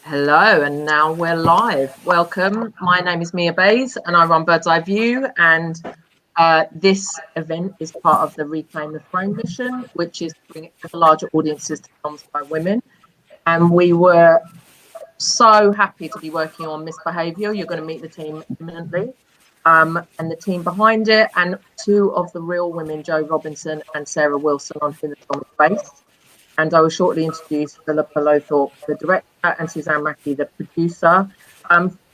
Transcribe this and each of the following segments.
Hello, and now we're live. Welcome. My name is Mia Bays, and I run Bird's Eye View. And this event is part of the Reclaim the Throne mission, which is to bring ever larger audiences to films by women. And we were so happy to be working on Misbehaviour. You're going to meet the team imminently, and the team behind it, and two of the real women, Jo Robinson and Sarah Wilson, on whom the film is based. And I will shortly introduce Philippa Lowthorpe, the director, and Suzanne Mackie, the producer.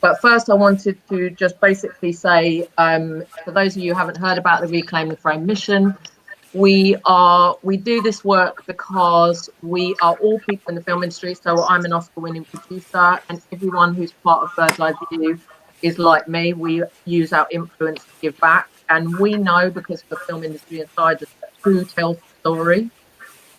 But first, I wanted to just basically say, for those of you who haven't heard about the Reclaim the Frame mission, we do this work because we are all people in the film industry. So I'm an Oscar-winning producer, and everyone who's part of Bird's Eye View is like me. We use our influence to give back, and we know, because of the film industry inside us, that who tells the story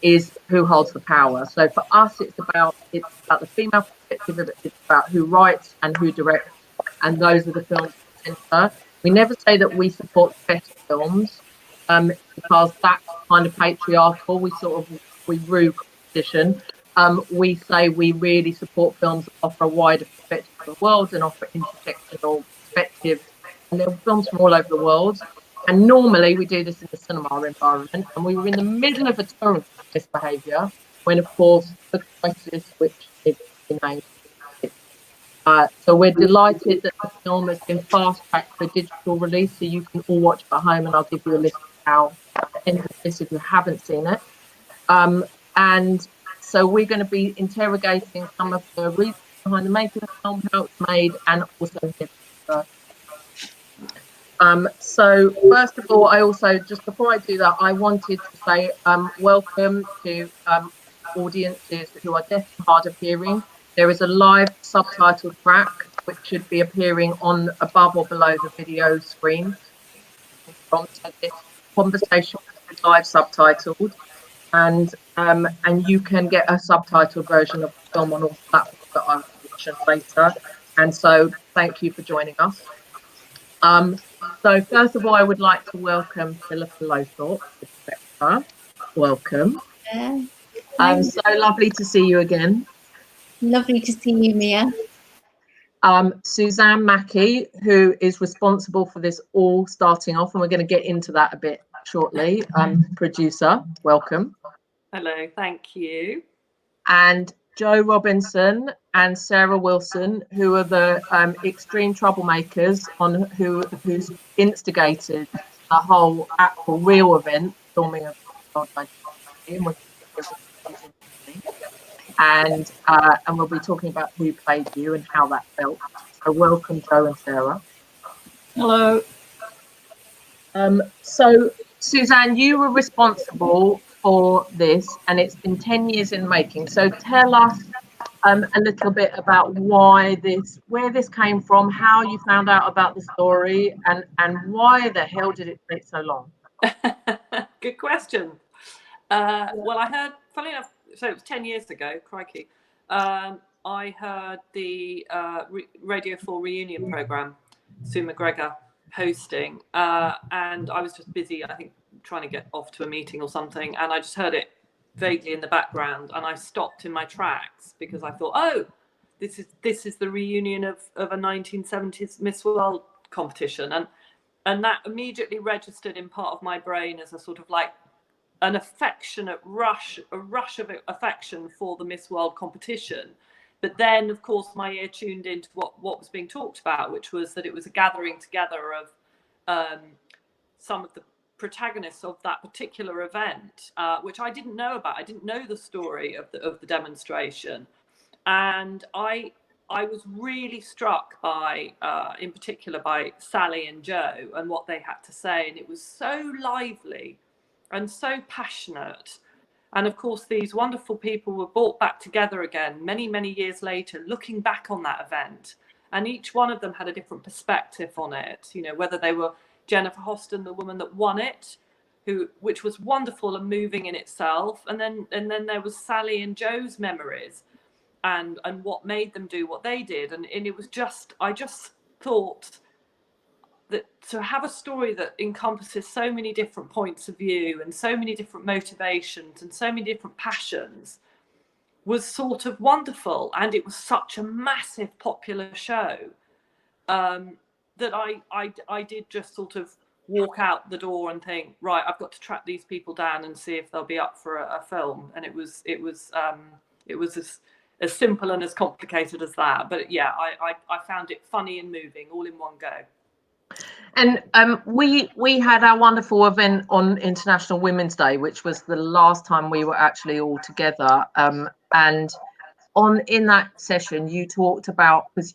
is who holds the power. So for us, it's about the female perspective. It's about who writes and who directs, and those are the films we censor. We never say that we support better films, because that's kind of patriarchal. We rue competition. We say we really support films that offer a wider perspective of the world and offer intersectional perspectives. And there are films from all over the world. And normally we do this in the cinema environment, and we were in the middle of a tour of Misbehaviour when, of course, the crisis, which is named. So we're delighted that the film has been fast-tracked for digital release, so you can all watch it at home, and I'll give you a list of how at the end of this if you haven't seen it. And so we're going to be interrogating some of the reasons behind the making of the film, how it's made, and also so first of all, I also, just before I do that, I wanted to say welcome to audiences who are deaf and hard of hearing. There is a live subtitle track which should be appearing on above or below the video screen. So this conversation is live subtitled, and you can get a subtitled version of the film on all platforms that I will mention later. And so thank you for joining us. So first of all, I would like to welcome Philippa Lowthorpe, the director. Welcome. So lovely to see you again. Lovely to see you, Mia. Suzanne Mackie, who is responsible for this all starting off, and we're going to get into that a bit shortly. Producer, welcome. Hello, thank you. And Jo Robinson and Sarah Wilson, who are the extreme troublemakers who's instigated the whole actual real event, filming of and we'll be talking about who played you and how that felt. So welcome, Jo and Sarah. Hello. So Suzanne, you were responsible for this, and it's been 10 years in the making. So tell us a little bit about where this came from, how you found out about the story, and why the hell did it take so long? Good question. Well, I heard, funny enough, so it was 10 years ago, crikey. I heard the Radio 4 reunion programme, Sue McGregor hosting, and I was just busy, I think, trying to get off to a meeting or something, and I just heard it vaguely in the background, and I stopped in my tracks because I thought, oh, this is the reunion of a 1970s Miss World competition, and that immediately registered in part of my brain as a sort of like an affectionate rush of affection for the Miss World competition. But then, of course, my ear tuned into what was being talked about, which was that it was a gathering together of some of the protagonists of that particular event, which I didn't know about. I didn't know the story of the demonstration, and I was really struck by, in particular, by Sally and Jo and what they had to say, and it was so lively and so passionate. And of course, these wonderful people were brought back together again many, many years later, looking back on that event. And each one of them had a different perspective on it, you know, whether they were Jennifer Horsten, the woman that won it, which was wonderful and moving in itself. And then there was Sally and Jo's memories and what made them do what they did. And it was just, I just thought that to have a story that encompasses so many different points of view and so many different motivations and so many different passions was sort of wonderful, and it was such a massive popular show that I did just sort of walk out the door and think, right, I've got to track these people down and see if they'll be up for a film. And it was as simple and as complicated as that. But yeah, I found it funny and moving all in one go. And we had our wonderful event on International Women's Day, which was the last time we were actually all together. And in that session, you talked about, because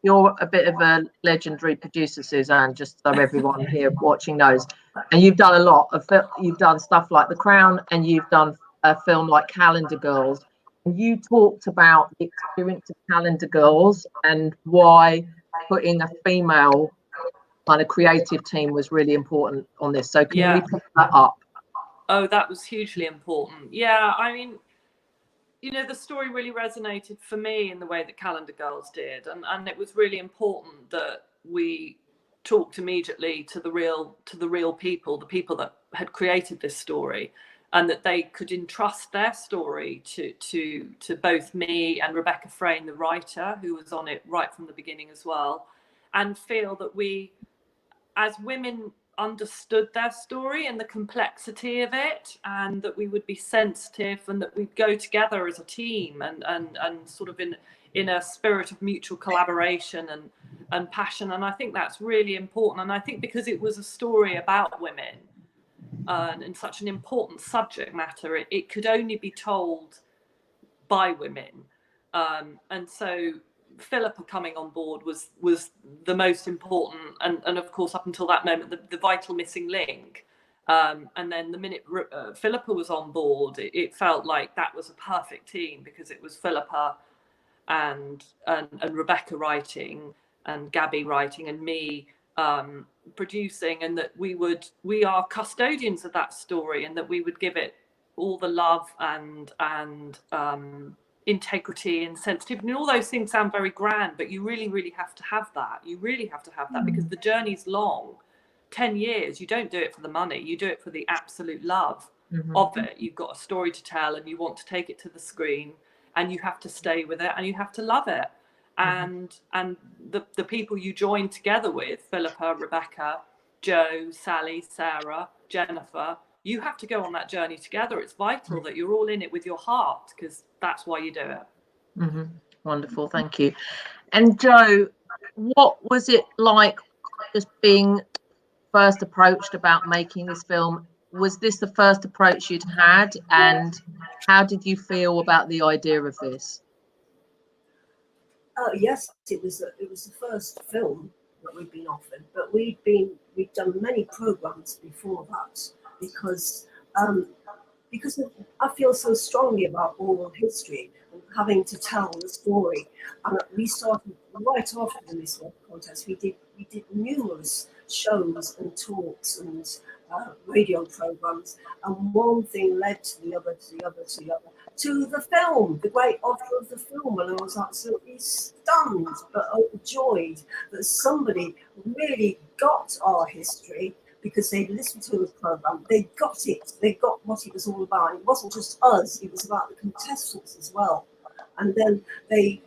you're a bit of a legendary producer, Suzanne, just so everyone here watching knows, and you've done a lot of you've done stuff like The Crown, and you've done a film like Calendar Girls. And you talked about the experience of Calendar Girls and why putting a female kind of creative team was really important on this. So can we pick that up? Oh, that was hugely important. Yeah, I mean, you know, the story really resonated for me in the way that Calendar Girls did, and it was really important that we talked immediately to the real people, the people that had created this story, and that they could entrust their story to both me and Rebecca Frayn, the writer, who was on it right from the beginning as well, and feel that we, as women, understood their story and the complexity of it, and that we would be sensitive, and that we'd go together as a team and sort of in a spirit of mutual collaboration and passion. And I think that's really important. And I think because it was a story about women and such an important subject matter, it could only be told by women. And so Philippa coming on board was the most important, and of course up until that moment the vital missing link, and then the minute Philippa was on board, it felt like that was a perfect team, because it was Philippa and Rebecca writing, and Gaby writing, and me producing, and that we are custodians of that story, and that we would give it all the love and integrity and sensitivity, and all those things sound very grand, but you really have to have that. You really have to have that, because the journey's long. 10 years, you don't do it for the money, you do it for the absolute love of it. You've got a story to tell, and you want to take it to the screen, and you have to stay with it, and you have to love it. And the people you join together with, Philippa, Rebecca, Jo, Sally, Sarah, Jennifer, you have to go on that journey together. It's vital that you're all in it with your heart, because that's why you do it. Wonderful, thank you. And Jo, what was it like just being first approached about making this film? Was this the first approach you'd had, and how did you feel about the idea of this? Yes, it was the first film that we'd been offered, but we'd done many programs before that, because I feel so strongly about oral history and having to tell the story. And we started right after the Miss World contest. We did numerous shows and talks and radio programs, and one thing led to the other, to the other, to the other, to the film, the great offer of the film. And I was absolutely stunned but overjoyed that somebody really got our history, because they listened to the program, they got it, they got what it was all about. It wasn't just us, it was about the contestants as well. And then they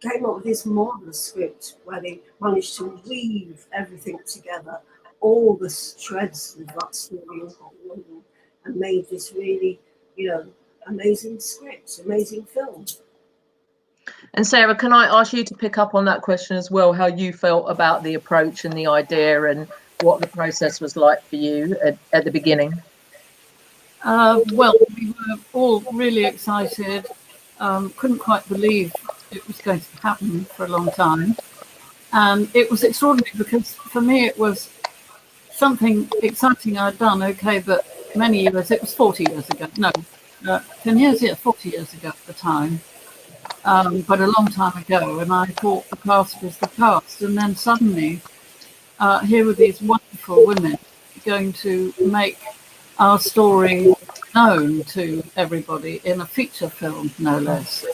came up with this marvelous script where they managed to weave everything together, all the threads of that story, and made this really, amazing script, amazing film. And Sarah, can I ask you to pick up on that question as well, how you felt about the approach and the idea, and what the process was like for you at the beginning? Well, we were all really excited, couldn't quite believe it was going to happen for a long time. And it was extraordinary, because for me it was something exciting I'd done, but many years, it was 40 years ago, 10 years, 40 years ago at the time, but a long time ago, and I thought the cast was the cast, and then suddenly here were these wonderful women going to make our story known to everybody in a feature film, no less.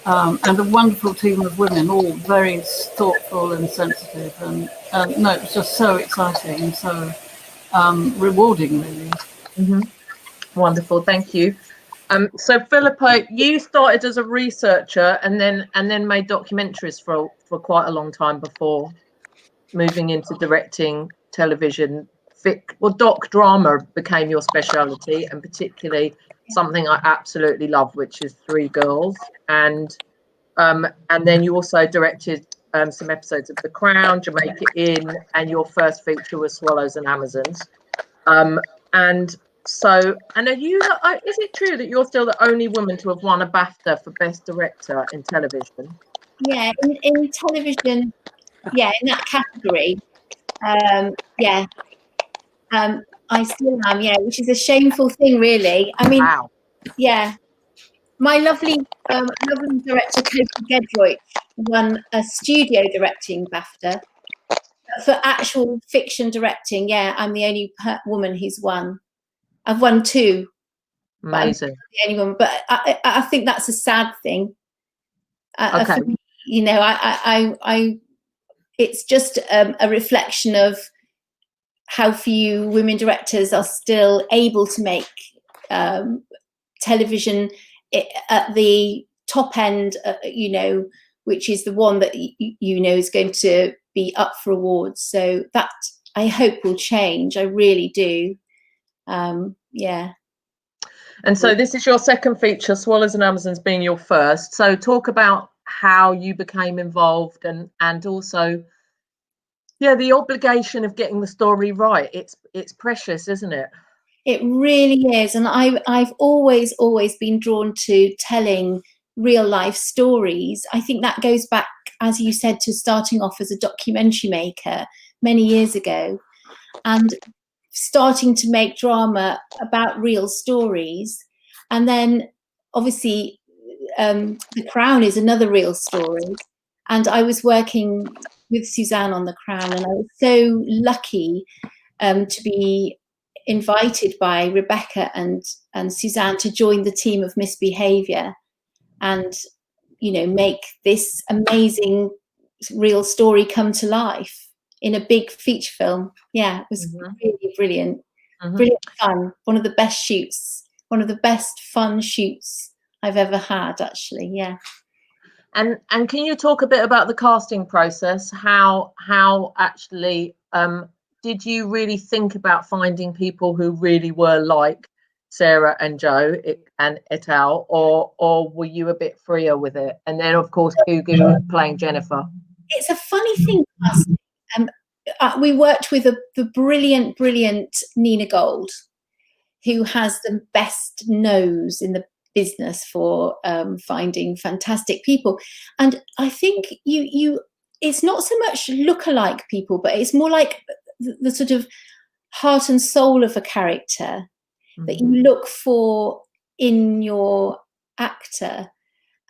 And a wonderful team of women, all very thoughtful and sensitive, and it was just so exciting and so rewarding, really. Wonderful, thank you. So Philippa, you started as a researcher and then made documentaries for quite a long time before moving into directing television. Doc drama became your speciality, and particularly something I absolutely love, which is Three Girls. And then you also directed some episodes of The Crown, Jamaica Inn, and your first feature was Swallows and Amazons. And are you? Is it true that you're still the only woman to have won a BAFTA for Best Director in television? Yeah, in television, yeah, in that category, yeah. I still am, yeah, which is a shameful thing, really. I mean, Wow. Yeah, my lovely director, Kofi Gedroich, won a studio directing BAFTA. For actual fiction directing, yeah, I'm the only woman who's won. I've won 2. Amazing. But I'm the only woman, but I think that's a sad thing. Okay. For me, you know, I it's just a reflection of how few women directors are still able to make television at the top end, you know, which is the one that you know is going to be up for awards. So that I hope will change. I really do. Yeah. And so this is your second feature, Swallows and Amazons being your first. So talk about how you became involved and also, yeah, the obligation of getting the story right. It's precious, isn't it? It really is. And I've always been drawn to telling real life stories. I think that goes back, as you said, to starting off as a documentary maker many years ago and starting to make drama about real stories. And then obviously The Crown is another real story. And I was working with Suzanne on The Crown, and I was so lucky to be invited by Rebecca and Suzanne to join the team of Misbehaviour and, you know, make this amazing real story come to life in a big feature film. Yeah, it was really brilliant. Brilliant fun. One of the best shoots, one of the best fun shoots I've ever had, actually. Yeah. And can you talk a bit about the casting process? How actually did you really think about finding people who really were like Sarah and Joe and et al, or were you a bit freer with it? And then of course Gugu playing Jennifer. It's a funny thing. We worked with the brilliant Nina Gold, who has the best nose in the business for finding fantastic people. And I think it's not so much look-alike people, but it's more like the sort of heart and soul of a character that you look for in your actor.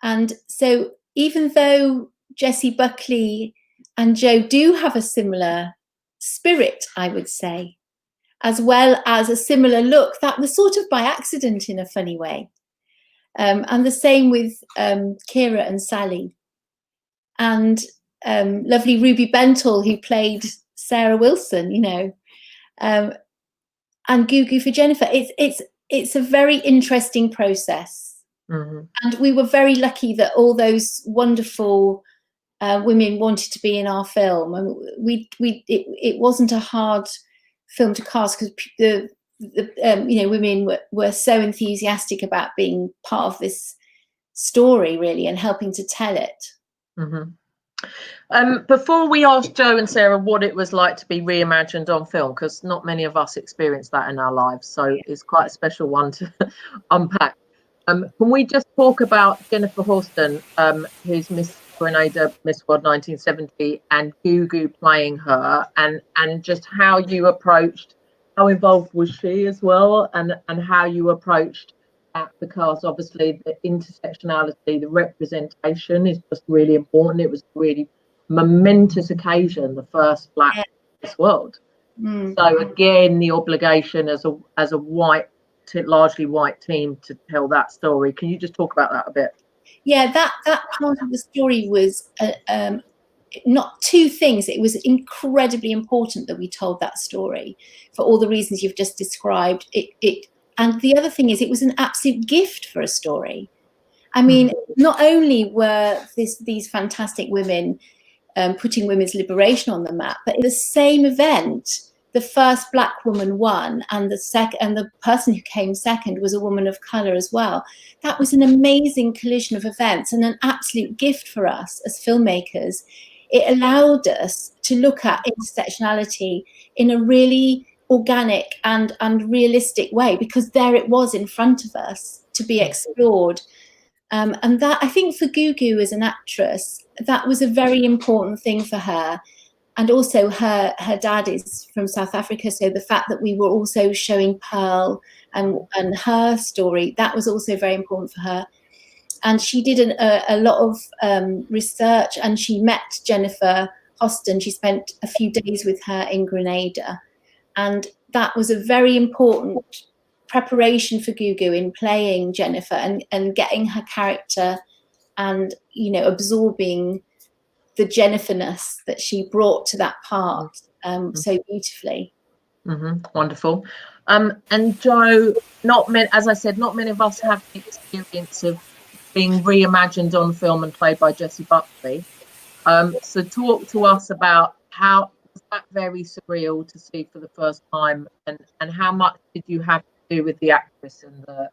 And so even though Jessie Buckley and Joe do have a similar spirit, I would say, as well as a similar look, that was sort of by accident in a funny way. And the same with Keira and Sally. And lovely Ruby Bentall, who played Sarah Wilson, you know, and Gugu for Jennifer. It's a very interesting process. And we were very lucky that all those wonderful women wanted to be in our film. And it wasn't a hard film to cast because the you know, women were so enthusiastic about being part of this story, really, and helping to tell it. Before we asked Joe and Sarah what it was like to be reimagined on film, because not many of us experienced that in our lives, so it's quite a special one to unpack. Can we just talk about Jennifer Horsten, who's Miss Grenada, Miss World 1970, and Gugu playing her, and just how you approached, how involved was she as well, and how you approached that, because obviously the intersectionality, the representation is just really important. It was a really momentous occasion, the first Black Miss World. So again, the obligation as a white, largely white team to tell that story. Can you just talk about that a bit? Yeah, that part of the story was not two things. It was incredibly important that we told that story for all the reasons you've just described. It And the other thing is, it was an absolute gift for a story. I mean, not only were these fantastic women putting women's liberation on the map, but in the same event, the first black woman won, and the person who came second was a woman of colour as well. That was an amazing collision of events and an absolute gift for us as filmmakers. It allowed us to look at intersectionality in a really organic and realistic way, because there it was in front of us to be explored. And that, I think, for Gugu as an actress, that was a very important thing for her. And also her dad is from South Africa, so the fact that we were also showing Pearl and her story, that was also very important for her. And she did a lot of research, and she met Jennifer Hosten. She spent a few days with her in Grenada, and that was a very important preparation for Gugu in playing Jennifer and getting her character and, you know, absorbing the Jennifer-ness that she brought to that part so beautifully. Wonderful. And Jo, as I said, not many of us have the experience of being reimagined on film and played by Jessie Buckley. So talk to us about how was that very surreal to see for the first time, and how much did you have to do with the actress and the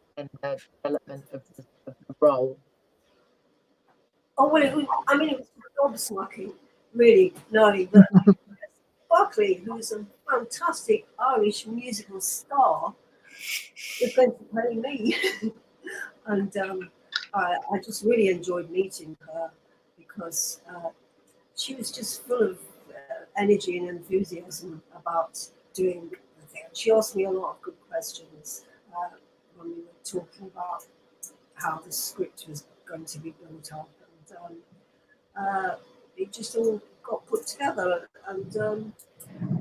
development of the role? Oh, well, it was gobsmacking, really, Nani. But Buckley, who's a fantastic Irish musical star, is going to play me. And I just really enjoyed meeting her, because she was just full of energy and enthusiasm about doing the thing. She asked me a lot of good questions when we were talking about how the script was going to be built up, and it just all got put together. And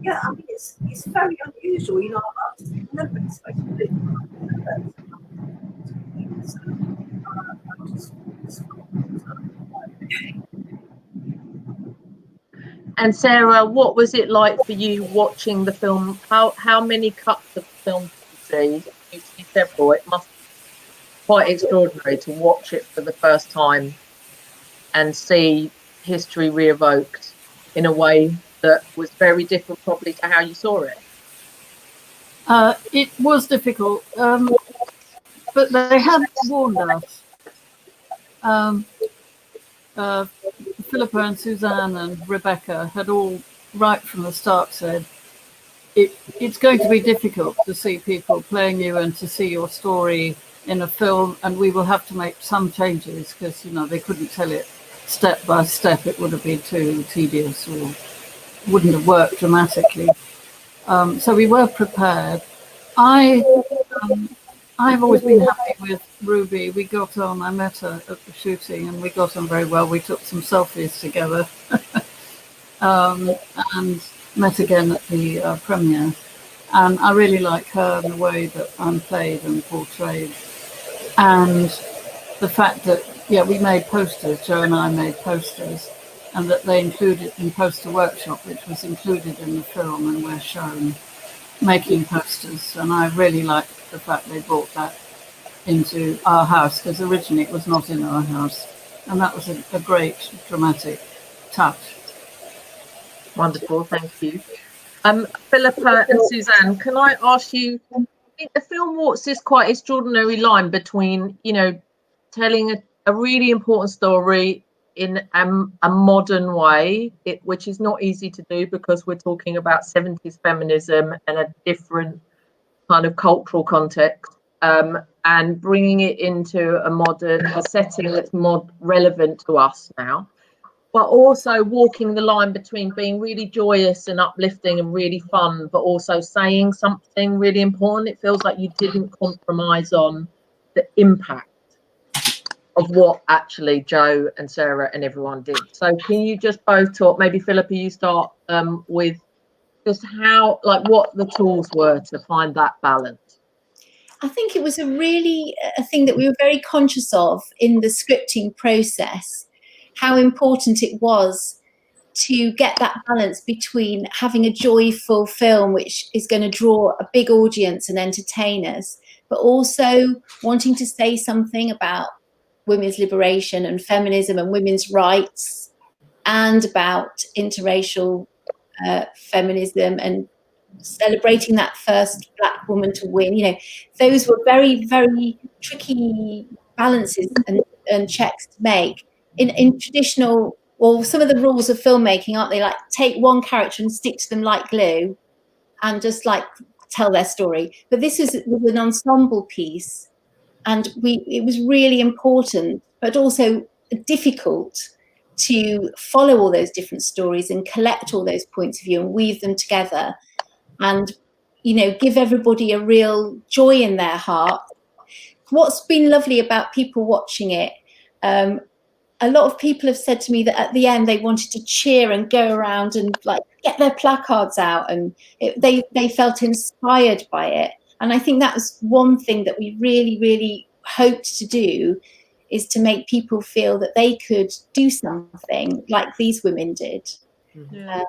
yeah, I mean, it's very unusual, you know. I've never expected it. And Sarah, what was it like for you watching the film? How many cuts of the film did you see? You see several. It must be quite extraordinary to watch it for the first time and see history re-evoked in a way that was very different probably to how you saw it. It was difficult, but they had warned us. Philippa and Suzanne and Rebecca had all, right from the start, said it's going to be difficult to see people playing you and to see your story in a film, and we will have to make some changes, because, you know, they couldn't tell it step by step. It would have been too tedious or wouldn't have worked dramatically. So we were prepared. I've always been happy with Ruby. We got on, I met her at the shooting, and we got on very well. We took some selfies together and met again at the premiere. And I really like her and the way that I'm played and portrayed. And the fact that, yeah, we made posters, Jo and I made posters, and that they included in Poster Workshop, which was included in the film, and we're shown making posters. And I really liked the fact they brought that into our house, because originally it was not in our house, and that was a great dramatic touch. Wonderful, thank you. Philippa and Suzanne, can I ask you, I think the film walks this quite extraordinary line between, you know, telling a really important story in a modern way, which is not easy to do, because we're talking about 70s feminism and a different kind of cultural context, and bringing it into a setting that's more relevant to us now, but also walking the line between being really joyous and uplifting and really fun, but also saying something really important. It feels like you didn't compromise on the impact of what actually Jo and Sarah and everyone did. So can you just both talk, maybe Philippa, you start with just how, like, what the tools were to find that balance? I think it was a thing that we were very conscious of in the scripting process, how important it was to get that balance between having a joyful film which is going to draw a big audience and entertain us, but also wanting to say something about women's liberation and feminism and women's rights, and about interracial feminism and celebrating that first Black woman to win. You know, those were very, very tricky balances and checks to make in traditional, or some of the rules of filmmaking, aren't they? Like, take one character and stick to them like glue and just like tell their story. But this was an ensemble piece, and it was really important, but also difficult to follow all those different stories and collect all those points of view and weave them together and, you know, give everybody a real joy in their heart. What's been lovely about people watching it, a lot of people have said to me that at the end they wanted to cheer and go around and like get their placards out, and they felt inspired by it. And I think that was one thing that we really, really hoped to do, is to make people feel that they could do something like these women did. Yeah.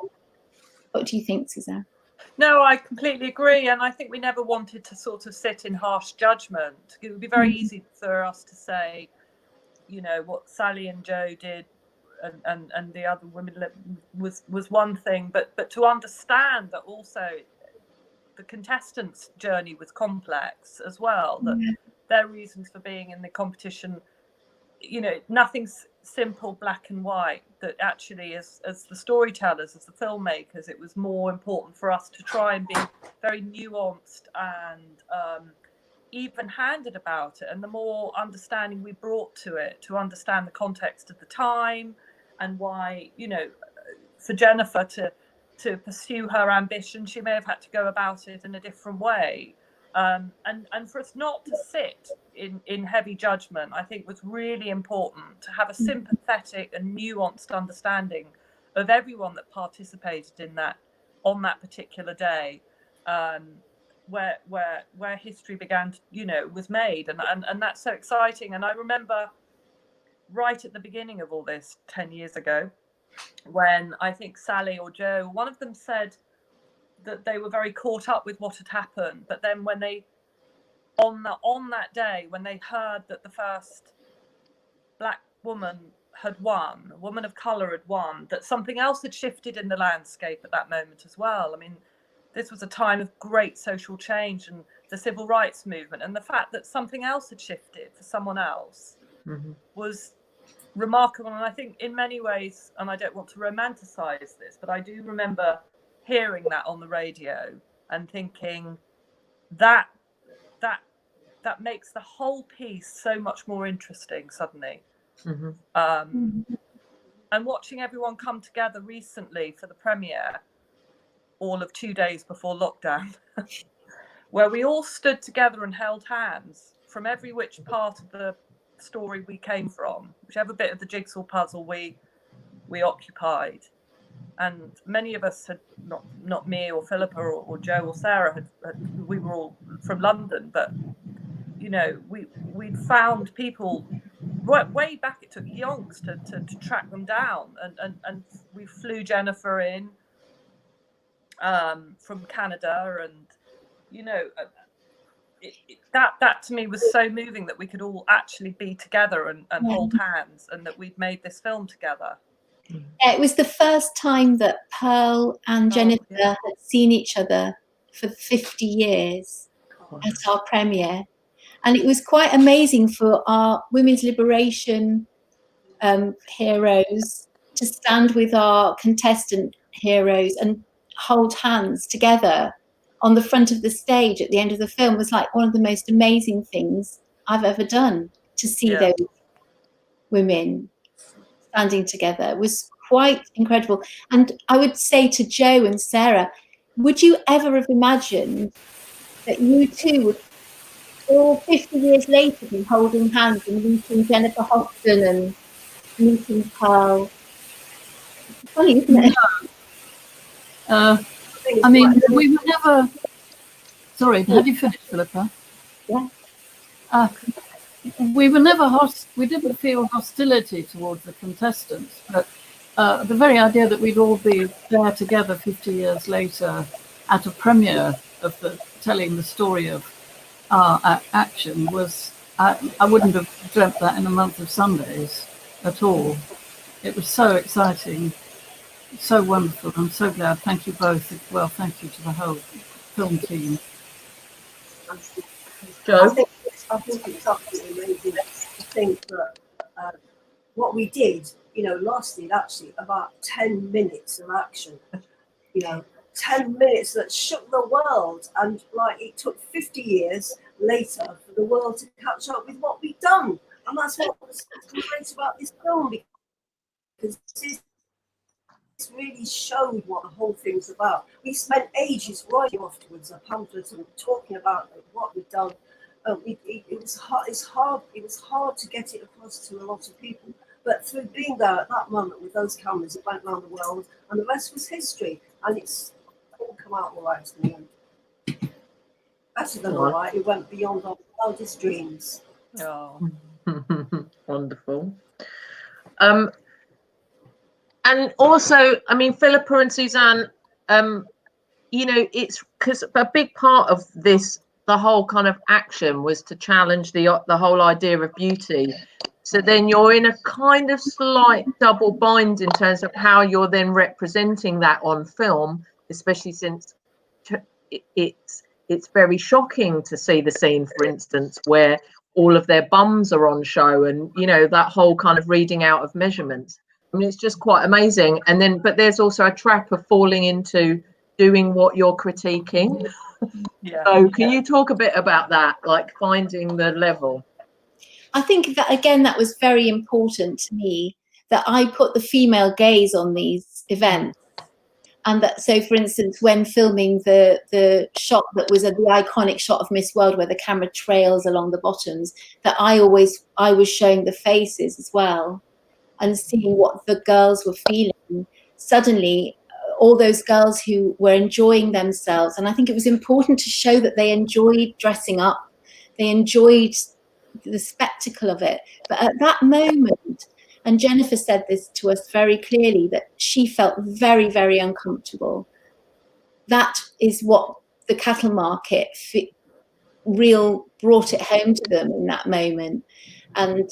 What do you think, Suzanne? No, I completely agree. And I think we never wanted to sort of sit in harsh judgment. It would be very easy for us to say, you know, what Sally and Jo did and the other women was one thing, but to understand that also the contestants' journey was complex as well, that their reasons for being in the competition, you know, nothing's simple black and white, that actually as the storytellers, as the filmmakers, it was more important for us to try and be very nuanced and even-handed about it, and the more understanding we brought to it, to understand the context of the time and why, you know, for Jennifer to pursue her ambition, she may have had to go about it in a different way, and for us not to sit in heavy judgment, I think was really important, to have a sympathetic and nuanced understanding of everyone that participated in that on that particular day, where history began to, you know, was made, and that's so exciting. And I remember right at the beginning of all this 10 years ago, when I think Sally or Jo, one of them said that they were very caught up with what had happened, but then when they on that day, when they heard that the first Black woman had won, a woman of colour had won, that something else had shifted in the landscape at that moment as well. I mean, this was a time of great social change and the civil rights movement, and the fact that something else had shifted for someone else was remarkable. And I think in many ways, and I don't want to romanticize this, but I do remember hearing that on the radio and thinking that makes the whole piece so much more interesting suddenly. And watching everyone come together recently for the premiere, all of 2 days before lockdown, where we all stood together and held hands from every which part of the story we came from, whichever bit of the jigsaw puzzle we occupied. And many of us had, not me or Philippa or Jo or Sarah, we were all from London, but you know, we'd found people way back. It took yonks to track them down, and we flew Jennifer in from Canada, and you know, that to me was so moving, that we could all actually be together and hold hands, and that we'd made this film together. Yeah, it was the first time that Pearl and Jennifer had seen each other for 50 years at our premiere. And it was quite amazing for our women's liberation heroes to stand with our contestant heroes and hold hands together on the front of the stage at the end of the film. Was like one of the most amazing things I've ever done, to see those women standing together. It was quite incredible. And I would say to Jo and Sarah, would you ever have imagined that you two would, all 50 years later, be holding hands and meeting Jennifer Horsten and meeting Pearl? It's funny, isn't it? I mean, we were never... Sorry, have you finished, Philippa? Yeah. We were never we didn't feel hostility towards the contestants, but the very idea that we'd all be there together 50 years later at a premiere of telling the story of our action was, I wouldn't have dreamt that in a month of Sundays at all. It was so exciting, so wonderful. I'm so glad. Thank you both. Well, thank you to the whole film team. Joe? I think it's absolutely amazing to think that what we did, lasted actually about 10 minutes of action. 10 minutes that shook the world, and it took 50 years later for the world to catch up with what we've done. And that's what was great about this film, because this really showed what the whole thing's about. We spent ages writing afterwards a pamphlet and talking about what we've done. It was hard. It was hard to get it across to a lot of people. But through being there at that moment with those cameras, it went around the world, and the rest was history. And it's all come out all right in the end. Better than all right. It went beyond our wildest dreams. Oh. Wonderful. And also, I mean, Philippa and Suzanne, it's because a big part of this, the whole kind of action was to challenge the whole idea of beauty. So then you're in a kind of slight double bind in terms of how you're then representing that on film, especially since it's very shocking to see the scene, for instance, where all of their bums are on show, and that whole kind of reading out of measurements. I mean, it's just quite amazing. And then, but there's also a trap of falling into doing what you're critiquing. Yeah. So can you talk a bit about that, like finding the level? I think that, again, that was very important to me, that I put the female gaze on these events. And that, so for instance, when filming the shot that was the iconic shot of Miss World, where the camera trails along the bottoms, that I was showing the faces as well, and seeing what the girls were feeling. Suddenly, all those girls who were enjoying themselves, and I think it was important to show that they enjoyed dressing up, they enjoyed the spectacle of it. But at that moment, and Jennifer said this to us very clearly, that she felt very, very uncomfortable. That is what the cattle market brought it home to them in that moment. And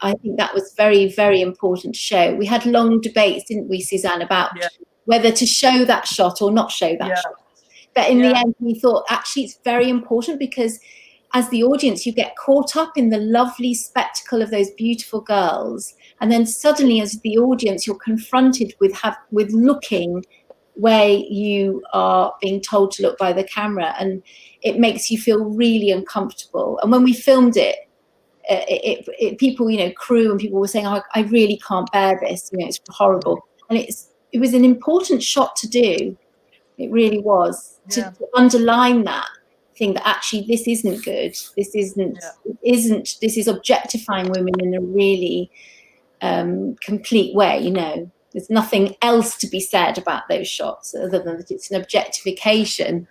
I think that was very, very important to show. We had long debates, didn't we, Suzanne, about whether to show that shot or not show that shot. But in the end, we thought, actually, it's very important, because as the audience, you get caught up in the lovely spectacle of those beautiful girls. And then suddenly, as the audience, you're confronted with looking where you are being told to look by the camera. And it makes you feel really uncomfortable. And when we filmed it, people, crew and people were saying, oh, I really can't bear this, it's horrible. And it was an important shot to do. It really was, to underline that thing, that actually this isn't good. This is objectifying women in a really complete way, There's nothing else to be said about those shots other than that it's an objectification.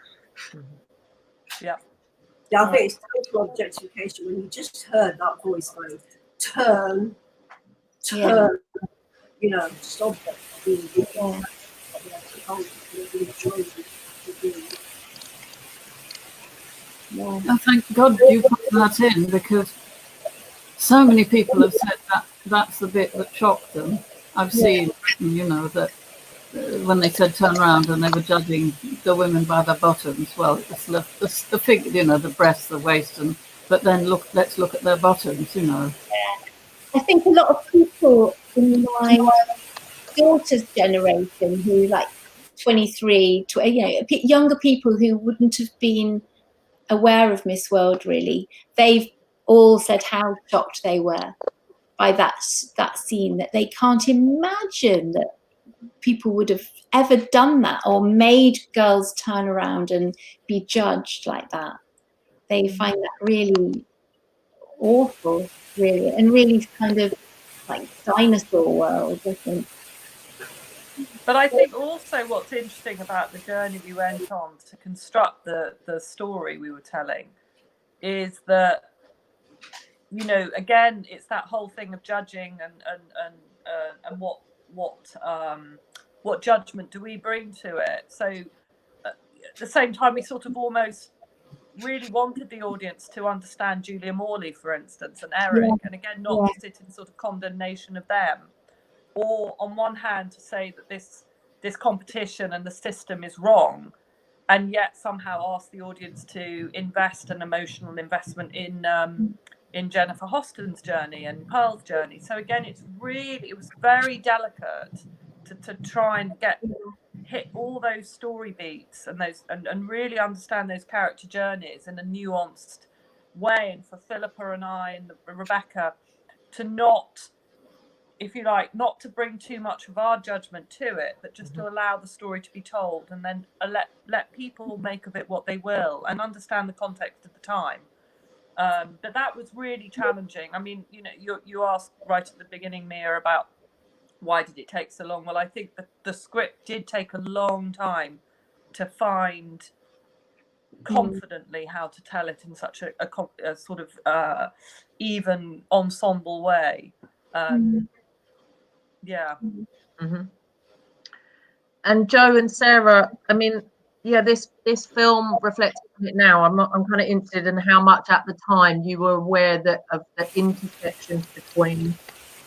Yeah. Yeah, I think it's total objectification when you just heard that voice going, turn, just object. And thank God you put that in, because so many people have said that that's the bit that shocked them. I've seen, that when they said turn around and they were judging the women by their bottoms, well, it's the figure, the breasts, the waist, but then let's look at their bottoms, I think a lot of people in my daughter's generation, who like 23, younger people who wouldn't have been aware of Miss World, really, they've all said how shocked they were by that scene, that they can't imagine that people would have ever done that or made girls turn around and be judged like that. They find that really awful, really, and really kind of like dinosaur world, I think. But I think also what's interesting about the journey we went on to construct the story we were telling is that, again, it's that whole thing of judging and what judgment do we bring to it. So at the same time, we sort of almost really wanted the audience to understand Julia Morley, for instance, and Eric, and again, not to sit in sort of condemnation of them, or on one hand to say that this competition and the system is wrong, and yet somehow ask the audience to invest an emotional investment in Jennifer Hosten's journey and Pearl's journey. So again, it was very delicate to try and hit all those story beats and those and really understand those character journeys in a nuanced way, and for Philippa and I and Rebecca to not, if you like, not to bring too much of our judgment to it, but just to allow the story to be told, and then let people make of it what they will and understand the context of the time. But that was really challenging. I mean, you know, you asked right at the beginning, Mia, about why did it take so long? Well, I think the script did take a long time to find confidently how to tell it in such a sort of even ensemble way. Yeah. Mm-hmm. And Joe and Sarah, I mean, yeah, this film reflects on it now. I'm kind of interested in how much at the time you were aware that of the intersections between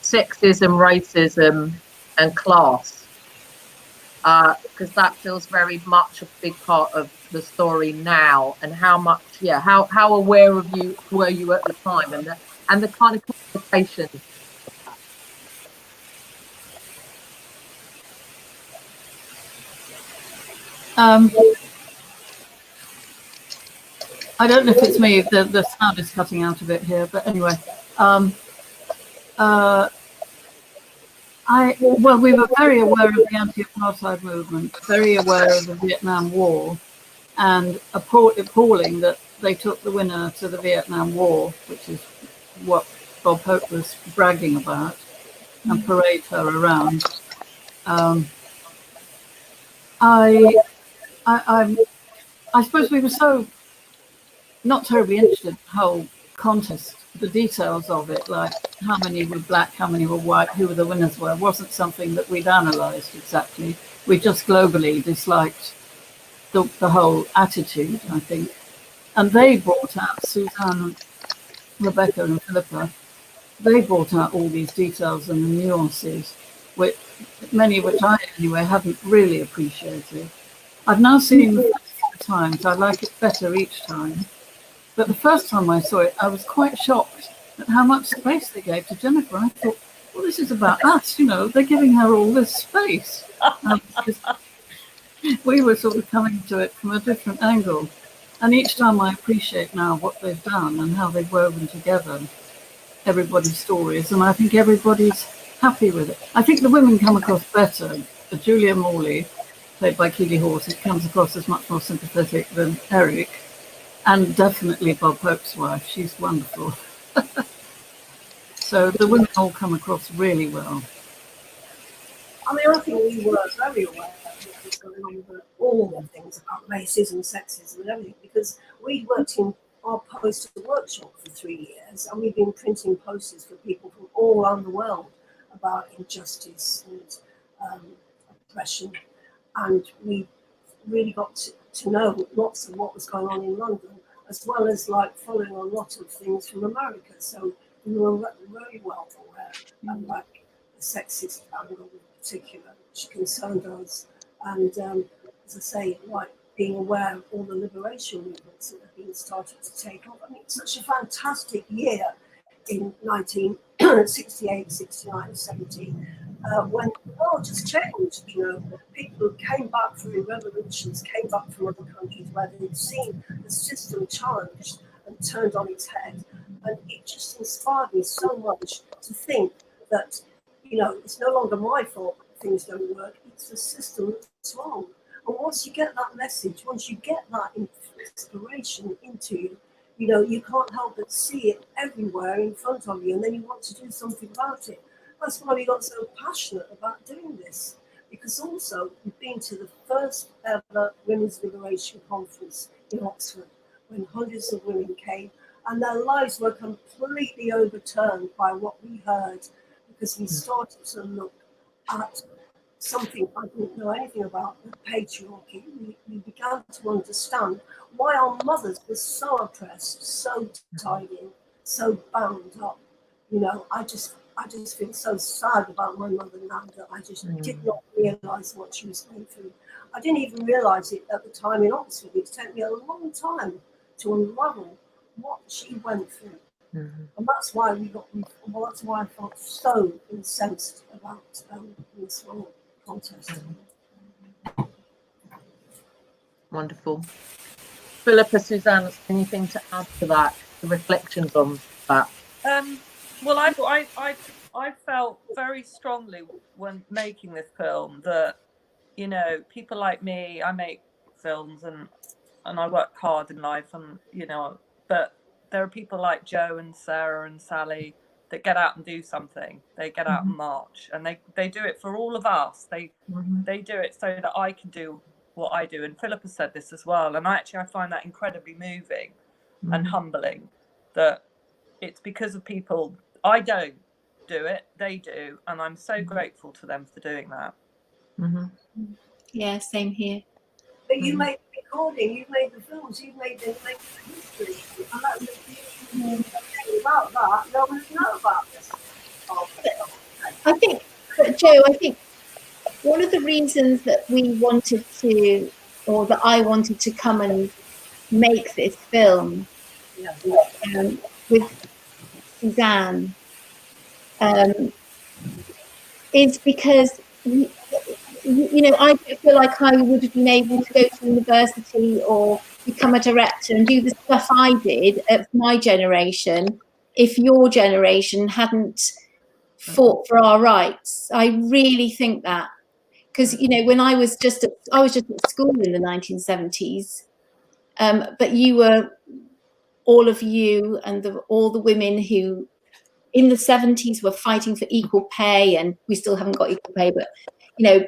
sexism, racism, and class, because that feels very much a big part of the story now. And how much, how aware of you were you at the time, and the kind of complications. I don't know if it's me, if the sound is cutting out a bit here, but anyway. We were very aware of the anti-apartheid movement, very aware of the Vietnam War, and appalling that they took the winner to the Vietnam War, which is what Bob Hope was bragging about, and parade her around. I suppose we were so not terribly interested in the whole contest, the details of it, like how many were black, how many were white, who the winners were, wasn't something that we'd analysed exactly. We just globally disliked the whole attitude, I think. And they brought out, Suzanne, Rebecca and Philippa, they brought out all these details and the nuances, many of which I anyway hadn't really appreciated. I've now seen it 4 times. I like it better each time. But the first time I saw it, I was quite shocked at how much space they gave to Jennifer. I thought, well, this is about us, you know, they're giving her all this space. We were sort of coming to it from a different angle. And each time I appreciate now what they've done and how they've woven together everybody's stories. And I think everybody's happy with it. I think the women come across better. Julia Morley, played by Keeley Hawes, it comes across as much more sympathetic than Eric. And definitely Bob Hope's wife. She's wonderful. So the women all come across really well. I mean, I think we were very aware of what was going on with all the things about racism, sexism and everything, because we worked in our poster workshop for 3 years, and we've been printing posters for people from all around the world about injustice and oppression. And we really got to know lots of what was going on in London, as well as like following a lot of things from America. So we were very well aware of like the sexist angle in particular, which concerned us. And as I say, like being aware of all the liberation movements that have been started to take off. I mean, it's such a fantastic year in 1968, 69, 70. When the world just changed, you know, people who came back from revolutions, came back from other countries where they'd seen the system challenged and turned on its head. And it just inspired me so much to think that, you know, it's no longer my fault that things don't work, it's the system that's wrong. And once you get that message, once you get that inspiration into you, you know, you can't help but see it everywhere in front of you, and then you want to do something about it. That's why we got so passionate about doing this, because also we've been to the first ever Women's Liberation Conference in Oxford, when hundreds of women came, and their lives were completely overturned by what we heard, because we started to look at something I didn't know anything about, the patriarchy. We began to understand why our mothers were so oppressed, so tied in, so bound up. You know, I just feel so sad about my mother now that I just did not realise what she was going through. I didn't even realise it at the time in Oxford. It took me a long time to unravel what she went through. And that's why that's why I felt so incensed about this whole contest. Wonderful. Philippa, Suzanne, anything to add to that? The reflections on that? Well, I felt very strongly when making this film that, you know, people like me, I make films and I work hard in life, and you know, but there are people like Joe and Sarah and Sally that get out and do something. They get out and march, and they do it for all of us. They do it so that I can do what I do. And Philippa said this as well, and I find that incredibly moving and humbling, that it's because of people. I don't do it, they do, and I'm so grateful to them for doing that. Yeah, same here. But you made the recording, you made the films, you made the history, and that was about that. No one knows about this. I think, Joe, one of the reasons that we wanted to, or that I wanted to come and make this film with Suzanne is because, you know, I feel like I would have been able to go to university or become a director and do the stuff I did at my generation if your generation hadn't fought for our rights. I really think that, because, you know, when I was just at school in the 1970s, but you were, all of you and all the women who in the 70s were fighting for equal pay, and we still haven't got equal pay, but, you know,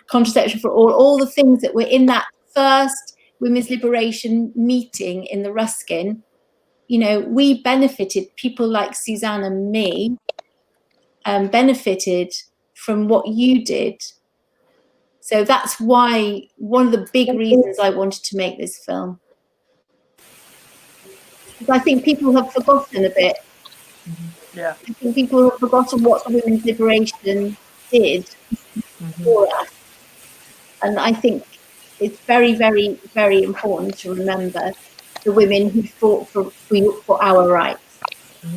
contraception for all the things that were in that first women's liberation meeting in the Ruskin. You know, we benefited, people like Suzanne and me benefited from what you did. So that's why, one of the big reasons I wanted to make this film. Because I think people have forgotten a bit. Yeah. I think people have forgotten what the women's liberation did for us. And I think it's very, very, very important to remember the women who fought for our rights. We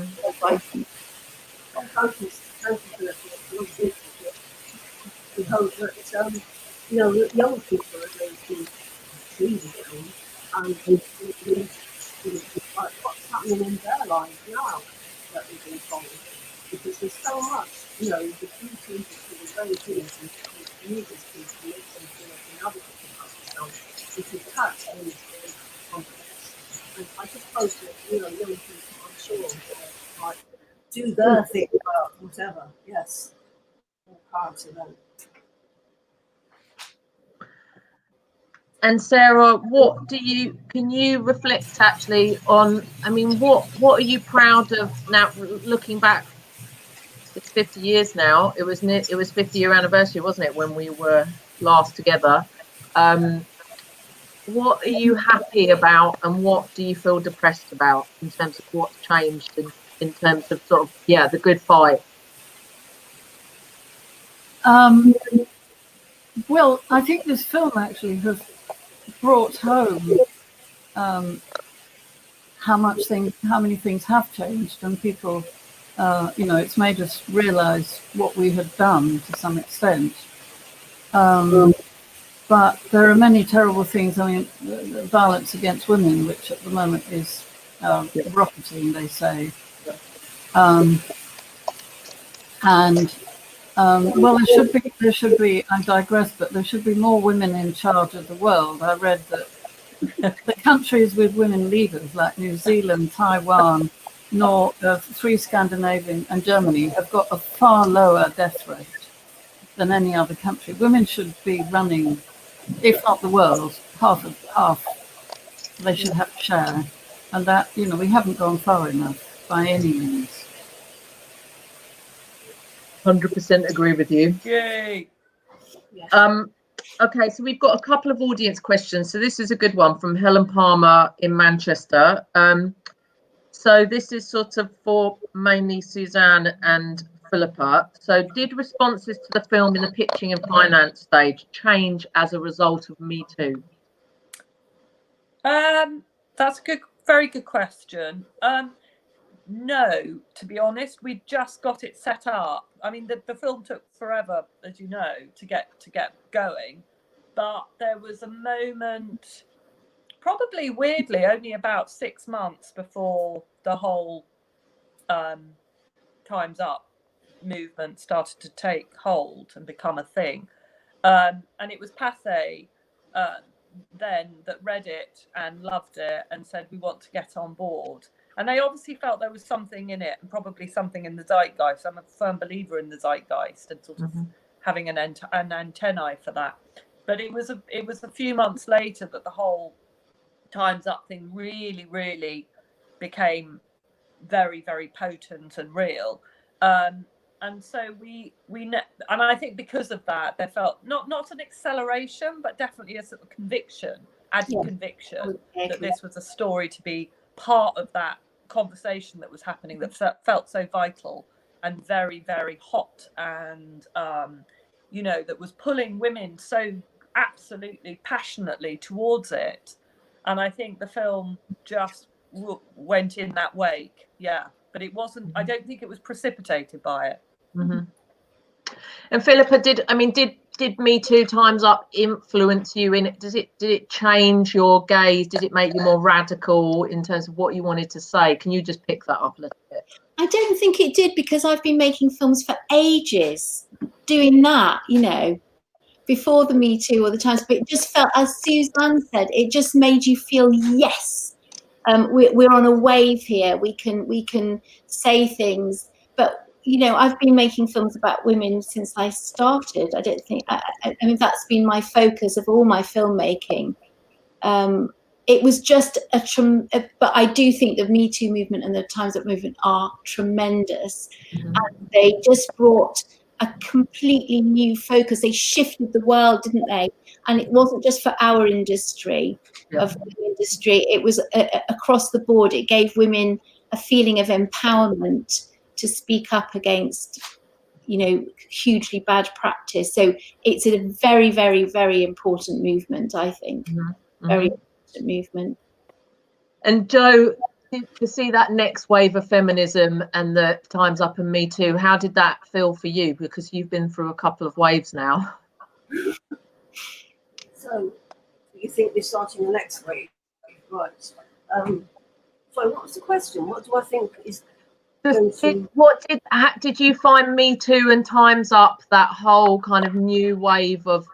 hope that you know, young people are going to see the film and what's happening in their lives now that we've been told. Because there's so much, you know, the beauty industry is very good and the music industry makes them feel like another thing about themselves. It is attached and it's very complex. And I just hope that, you know, young people, I'm sure, might do their thing about whatever. Yes. All power to them. And Sarah, can you reflect actually on, I mean, what are you proud of now, looking back? It's 50 years now. It was 50-year anniversary, wasn't it, when we were last together? What are you happy about, and what do you feel depressed about in terms of what's changed in terms of sort of, the good fight? Well, I think this film actually has brought home how many things have changed, and people, you know, it's made us realise what we had done to some extent. But there are many terrible things. I mean, the violence against women, which at the moment is rocketing, they say. Well, there should be, I digress, but there should be more women in charge of the world. I read that the countries with women leaders, like New Zealand, Taiwan, 3 Scandinavian and Germany, have got a far lower death rate than any other country. Women should be running, if not the world, half. They should have a share. And that, you know, we haven't gone far enough by any means. 100% agree with you. Yay! Yes. Okay, so we've got a couple of audience questions. So this is a good one from Helen Palmer in Manchester. So this is sort of for mainly Suzanne and Philippa. So did responses to the film in the pitching and finance stage change as a result of Me Too? That's a very good question. No, to be honest, we just got it set up. I mean, the film took forever, as you know, to get going. But there was a moment, probably weirdly, only about 6 months before the whole Time's Up movement started to take hold and become a thing. And it was Pathé then that read it and loved it and said, we want to get on board. And they obviously felt there was something in it and probably something in the zeitgeist. I'm a firm believer in the zeitgeist and sort of having an antennae for that. But it was a few months later that the whole Time's Up thing really, really became very, very potent and real. And so and I think because of that, there felt not an acceleration, but definitely a sort of added conviction that this was a story to be part of that conversation that was happening, that felt so vital and very, very hot, and that was pulling women so absolutely passionately towards it. And I think the film just went in that wake, but it wasn't. I don't think it was precipitated by it. And Philippa, did Me Too, Time's Up influence you in it? Did it change your gaze? Did it make you more radical in terms of what you wanted to say? Can you just pick that up a little bit? I don't think it did, because I've been making films for ages doing that, before the Me Too or the Times. But it just felt, as Suzanne said, it just made you feel, yes, we're on a wave here. We can say things. But I've been making films about women since I started. I don't think, I mean, that's been my focus of all my filmmaking. It was just but I do think the Me Too movement and the Time's Up movement are tremendous. And they just brought a completely new focus. They shifted the world, didn't they? And it wasn't just for our industry, of the industry. It was across the board. It gave women a feeling of empowerment to speak up against, hugely bad practice. So it's a very, very, very important movement, I think. Very important movement. And Jo, to see that next wave of feminism and the Time's Up and Me Too, how did that feel for you? Because you've been through a couple of waves now. So you think we're starting the next wave, right? So what was the question? What do I think is did you find Me Too and Time's Up, that whole kind of new wave of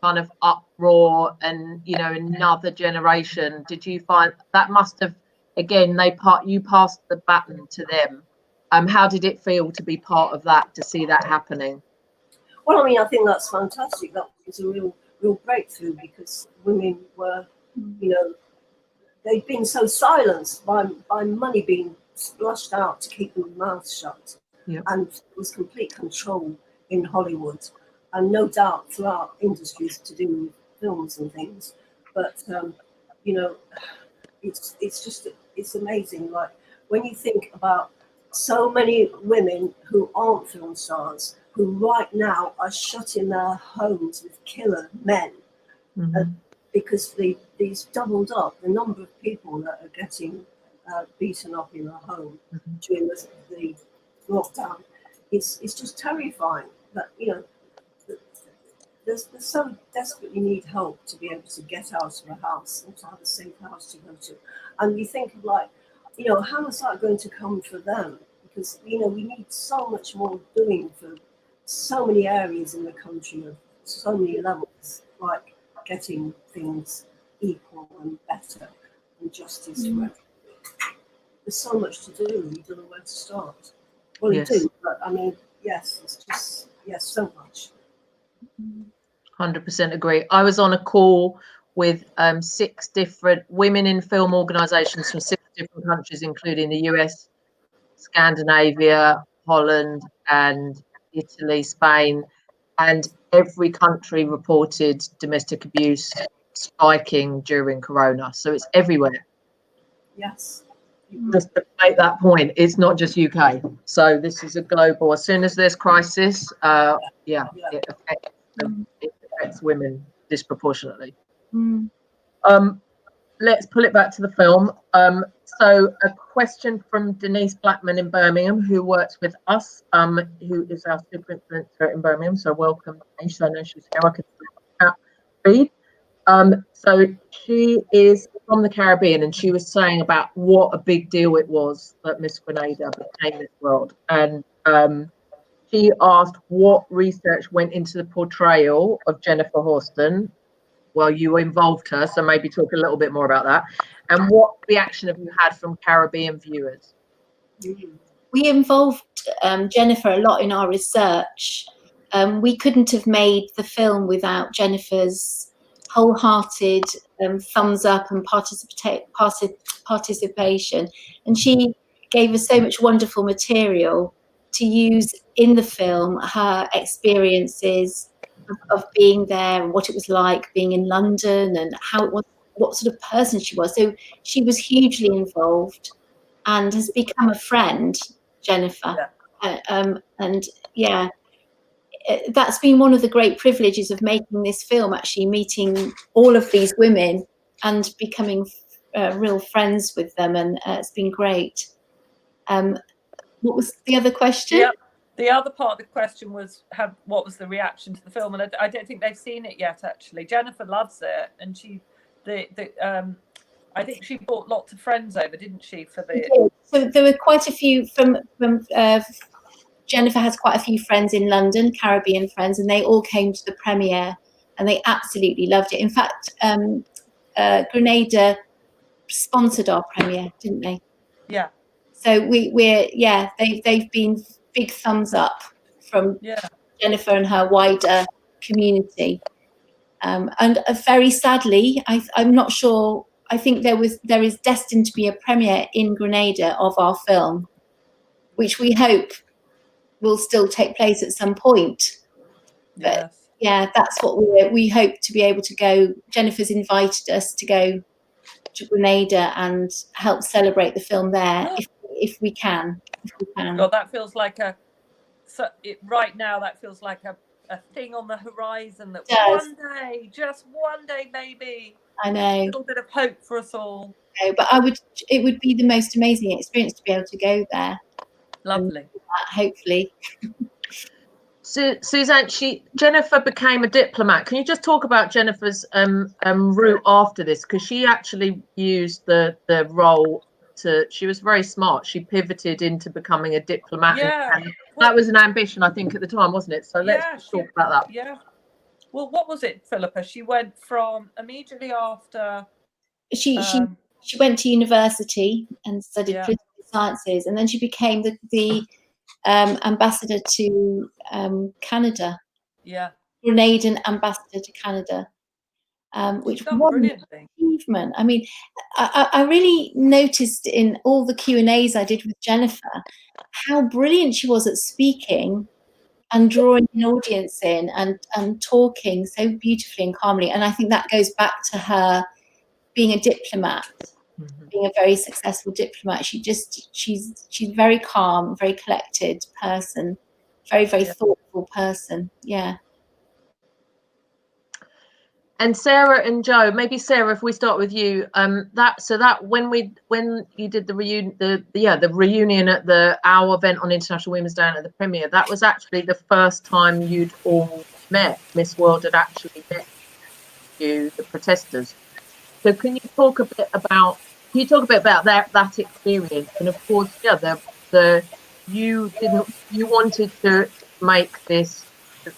kind of uproar and another generation? Did you find that must have, again, you passed the baton to them? How did it feel to be part of that, to see that happening? Well, I mean, I think that's fantastic. That was a real breakthrough, because women were, they'd been so silenced by money being splashed out to keep their mouths shut. And there was complete control in Hollywood, and no doubt throughout industries to do with films and things. But it's amazing. Like, when you think about so many women who aren't film stars, who right now are shut in their homes with killer men, because these doubled up the number of people that are getting beaten up in a home during the lockdown. It's just terrifying that they so desperately need help to be able to get out of a house and to have a safe house to go to. And you think of, like, how is that going to come for them? Because we need so much more doing for so many areas in the country, of so many levels, like getting things equal and better and justice for everyone. There's so much to do. You don't know where to start. Well, you do, but I mean, it's just so much. 100% agree. I was on a call with 6 different women in film organisations from 6 different countries, including the US, Scandinavia, Holland, and Italy, Spain. and every country reported domestic abuse spiking during Corona. So it's everywhere. Yes. Just to make that point, it's not just UK. So this is a global. As soon as there's crisis, it affects women disproportionately. Let's pull it back to the film. So a question from Denise Blackman in Birmingham, who works with us, who is our super influencer in Birmingham. So welcome, Denise. I know she's here. I can read. So she is from the Caribbean, and she was saying about what a big deal it was that Miss Grenada became Miss World. And she asked what research went into the portrayal of Jennifer Horsten. Well, you involved her, so maybe talk a little bit more about that. And what reaction have you had from Caribbean viewers? We involved Jennifer a lot in our research. We couldn't have made the film without Jennifer's wholehearted thumbs up and participation. And she gave us so much wonderful material to use in the film, her experiences of being there and what it was like being in London and how it was, what sort of person she was. So she was hugely involved and has become a friend, Jennifer. That's been one of the great privileges of making this film, actually meeting all of these women and becoming real friends with them, and it's been great. What was the other question? Yep. The other part of the question was what was the reaction to the film, and I don't think they've seen it yet. Actually, Jennifer loves it, and I think she brought lots of friends over, didn't she? For the so there were quite a few from Jennifer has quite a few friends in London, Caribbean friends, and they all came to the premiere, and they absolutely loved it. In fact, Grenada sponsored our premiere, didn't they? Yeah. So they've been big thumbs up from Jennifer and her wider community. And very sadly, I'm not sure. I think there is destined to be a premiere in Grenada of our film, which we hope will still take place at some point. But that's what we hope to be able to go. Jennifer's invited us to go to Grenada and help celebrate the film there if we can. Well, that feels like right now that feels like a thing on the horizon that just one day maybe. I know. A little bit of hope for us all. No, but it would be the most amazing experience to be able to go there. Lovely. Hopefully. Suzanne, Jennifer became a diplomat. Can you just talk about Jennifer's route after this? Because she actually used the role she was very smart. She pivoted into becoming a diplomat. Yeah. And that was an ambition, I think, at the time, wasn't it? So let's talk about that. Yeah. Well, what was it, Philippa? She went from immediately after. She went to university and studied political sciences, and then she became the ambassador to Canada. Yeah. Grenadian ambassador to Canada, which was an achievement. I mean, I really noticed in all the Q&As I did with Jennifer how brilliant she was at speaking and drawing an audience in and talking so beautifully and calmly. And I think that goes back to her being a diplomat, being a very successful diplomat. She's very calm, very collected person, very, very thoughtful person. Yeah. And Sarah and Joe, maybe Sarah, if we start with you, when you did the reunion at our event on International Women's Day at the premiere, that was actually the first time you'd all met. Miss World had actually met you, the protesters. So can you talk a bit about that experience? And of course, you wanted to make this.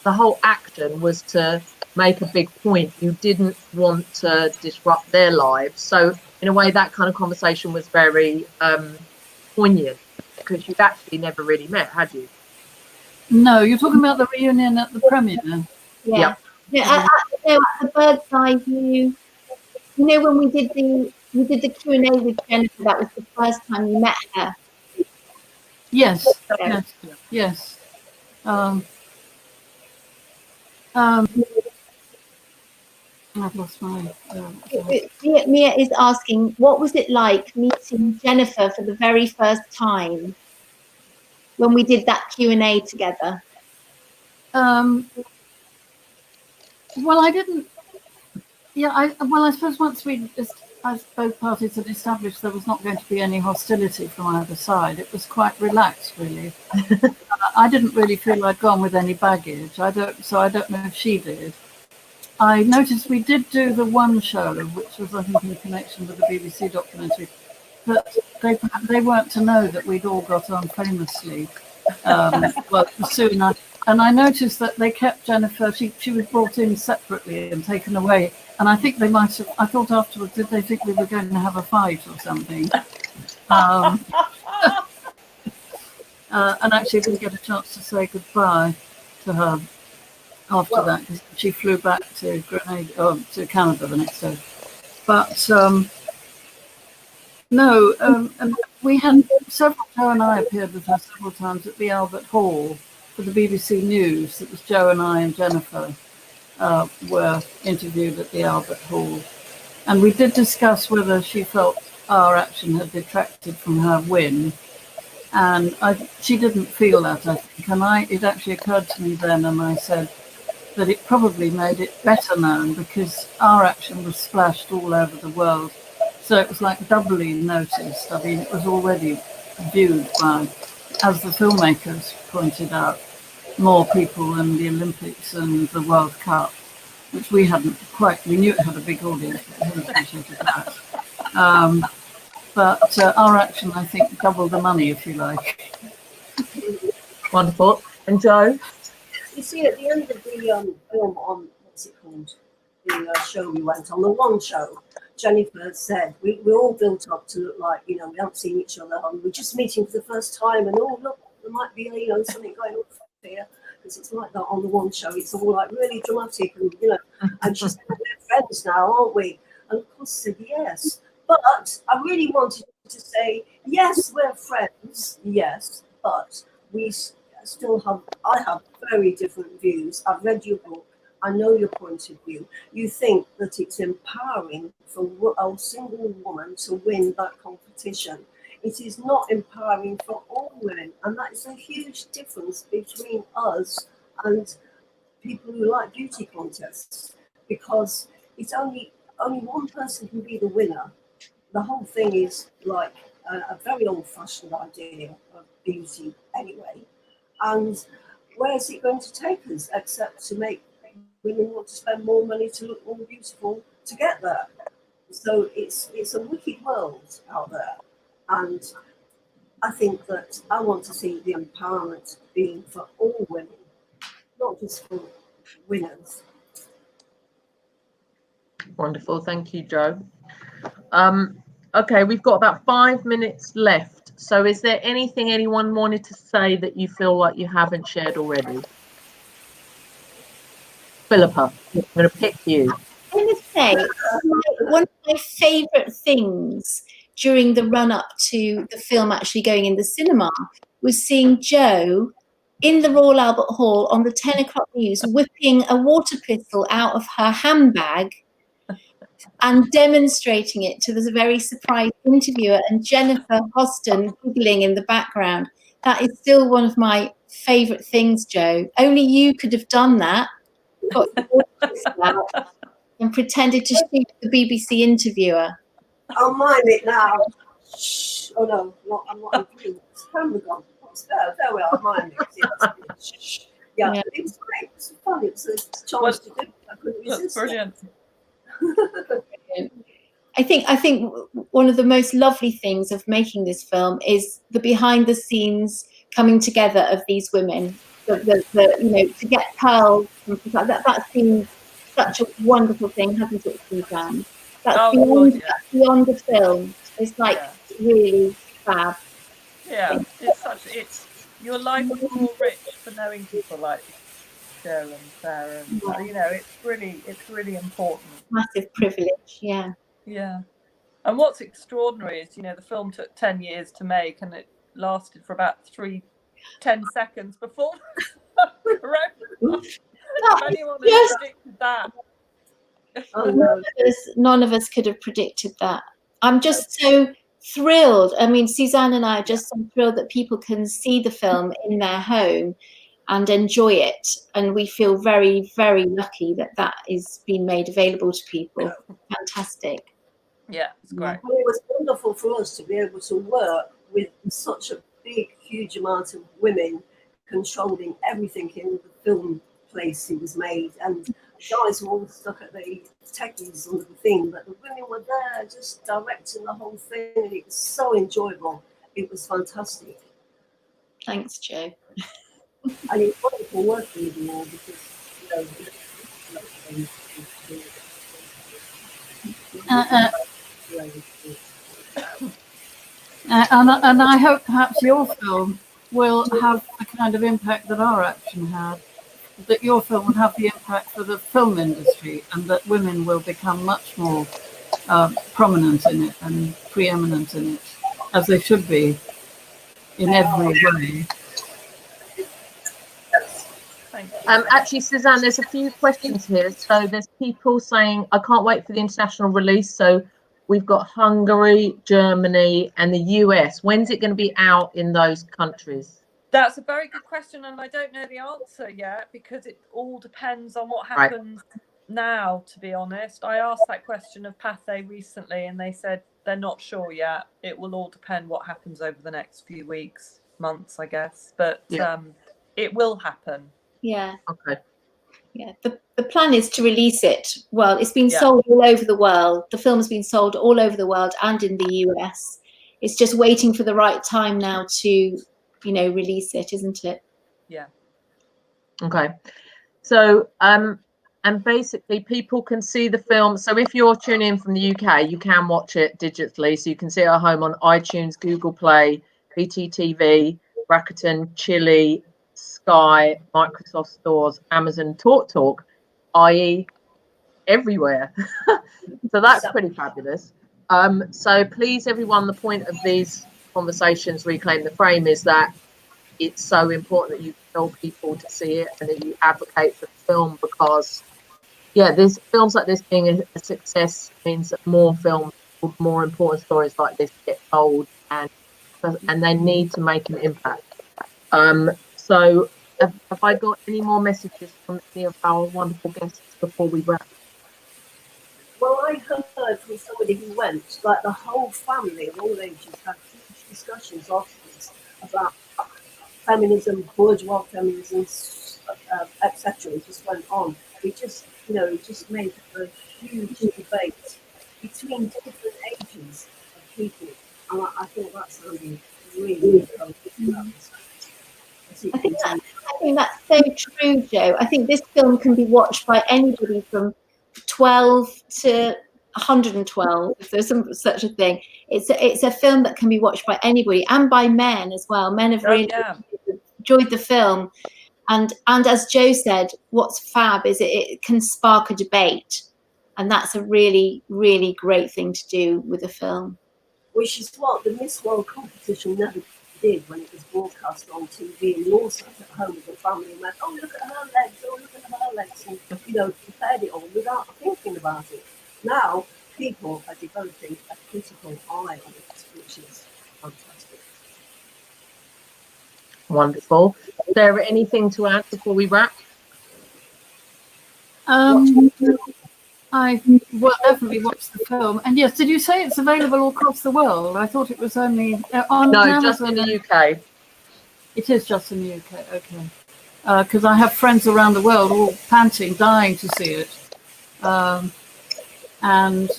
The whole action was to make a big point. You didn't want to disrupt their lives. So in a way, that kind of conversation was very poignant because you'd actually never really met, had you? No, you're talking about the reunion at the premiere. Yeah. At the bird's eye view. You know, when we did the Q&A with Jennifer, that was the first time you met her. Yes. I've lost my. Mia is asking, what was it like meeting Jennifer for the very first time when we did that Q&A together? Well, I didn't. Yeah, I suppose once as both parties had established there was not going to be any hostility from either side, it was quite relaxed, really. I didn't really feel I'd gone with any baggage. I don't know if she did. I noticed we did do the one show, which was, I think, in connection with the BBC documentary, but they weren't to know that we'd all got on famously. Well, soon and I noticed that they kept Jennifer. She was brought in separately and taken away. And I think they might have. I thought afterwards, did they think we were going to have a fight or something? And actually didn't get a chance to say goodbye to her after that, because she flew back to Grenada, or to Canada the next day. But no, and we had several. Joe and I appeared with her several times at the Albert Hall for the BBC News. It was Joe and I and Jennifer were interviewed at the Albert Hall, and we did discuss whether she felt our action had detracted from her win. And she didn't feel that, I think. And it actually occurred to me then, and I said that it probably made it better known because our action was splashed all over the world. So it was like doubly noticed. I mean, it was already viewed by, as the filmmakers pointed out, more people than the Olympics and the World Cup, which we knew it had a big audience, but we hadn't appreciated that. But our action, I think, doubled the money, if you like. Wonderful. And Joe? You see, at the end of the film on, what's it called? The show we went on, the one show, Jennifer said, we all built up to look like, we haven't seen each other, and we're just meeting for the first time, and look, there might be, something going on here, because it's like that on the one show. It's all like really dramatic, and, and she said, we're friends now, aren't we? And of course I said, yes. But I really wanted to say, yes, we're friends, yes, but I have very different views. I've read your book. I know your point of view. You think that it's empowering for a single woman to win that competition. It is not empowering for all women. And that is a huge difference between us and people who like beauty contests, because it's only one person can be the winner. The whole thing is like a very old-fashioned idea of beauty anyway. And where is it going to take us except to make women want to spend more money to look more beautiful to get there? So it's a wicked world out there. And I think that I want to see the empowerment being for all women, not just for winners. Wonderful. Thank you, Joe. Okay, we've got about 5 minutes left. So is there anything anyone wanted to say that you feel like you haven't shared already? Philippa, I'm going to pick you. I'm going to say one of my favourite things during the run-up to the film actually going in the cinema was seeing Joe in the Royal Albert Hall on the 10 o'clock news whipping a water pistol out of her handbag and demonstrating it to the very surprised interviewer, and Jennifer Horsten giggling in the background. That is still one of my favourite things, Joe. Only you could have done that. Got the water pistol out and pretended to shoot the BBC interviewer. I'll mime it now. Shh. Oh no, I'm not including. It's camera gone. There we are, mime it. Shh. Yeah, it was great. It was fun. It was a chance to do it. I couldn't resist. That's brilliant. I think one of the most lovely things of making this film is the behind the scenes coming together of these women. To get pearls that's been such a wonderful thing, hasn't it, Suzanne? That's beyond the film. It's like really fab. Yeah, your life is more rich for knowing people like Joe and Sarah, and it's really important. Massive privilege, yeah. Yeah, and what's extraordinary is the film took 10 years to make, and it lasted for about 10 seconds before. if anyone has predicted that. None of us could have predicted that. I'm just so thrilled. I mean, Suzanne and I are just so thrilled that people can see the film in their home and enjoy it. And we feel very, very lucky that that is being made available to people. Fantastic. Yeah, it's great. Well, it was wonderful for us to be able to work with such a big, huge amount of women controlling everything in the film place it was made. And guys were all stuck at the techies under the thing, but the women were there just directing the whole thing, and it was so enjoyable. It was fantastic. Thanks, Jo. And it's wonderful working with you all because, and I hope perhaps your film will have the kind of impact that our action had, that your film will have the impact for the film industry, and that women will become much more prominent in it and preeminent in it, as they should be in every way. Actually, Suzanne, there's a few questions here. So there's people saying, I can't wait for the international release. So we've got Hungary, Germany, and the US. When's it going to be out in those countries? That's a very good question, and I don't know the answer yet because it all depends on what happens now, to be honest. I asked that question of Pathé recently, and they said they're not sure yet. It will all depend what happens over the next few weeks, months, I guess. But it will happen. Yeah. Okay. Yeah. The plan is to release it. Well, it's been sold all over the world. The film has been sold all over the world and in the US. It's just waiting for the right time now to, release it, isn't it? Yeah. Okay. So, and basically people can see the film. So if you're tuning in from the UK, you can watch it digitally. So you can see it at home on iTunes, Google Play, BTTV, Rakuten, Chili, Sky, Microsoft Stores, Amazon, TalkTalk, i.e. everywhere. So that's pretty fabulous. So please, everyone, the point of these conversations, Reclaim the Frame, is that it's so important that you tell people to see it and that you advocate for the film, because there's films like this being a success means that more films, more important stories like this get told, and they need to make an impact. So have I got any more messages from any of our wonderful guests before we wrap? Well, I heard from somebody who went, like the whole family of all ages had huge discussions afterwards about feminism, bourgeois feminism, etc. It just went on. It just, it just made a huge debate between different ages of people. And I thought that sounded really I think that's so true, Jo. I think this film can be watched by anybody from 12 to 112, if there's such a thing. It's a film that can be watched by anybody, and by men as well. Men have really enjoyed the film, and as Jo said, what's fab is it can spark a debate, and that's a really, really great thing to do with a film. Which is what the Miss World competition never did when it was broadcast on TV, and you all sat at home with the family and went, oh, look at her legs, oh, look at her legs, and compared it all without thinking about it. Now people are developing a critical eye on it, which is fantastic. Wonderful. Is there anything to add before we wrap? I will definitely watch the film. And yes, did you say it's available all across the world? I thought it was only on Amazon. Just in the UK. It is just in the UK, okay. Because I have friends around the world all panting, dying to see it. And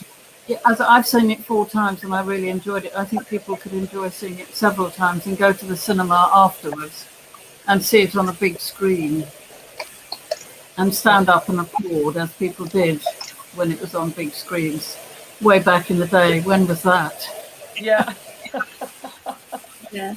as I've seen it 4 times and I really enjoyed it. I think people could enjoy seeing it several times and go to the cinema afterwards and see it on a big screen and stand up and applaud as people did when it was on big screens way back in the day. When was that? Yeah. Yeah.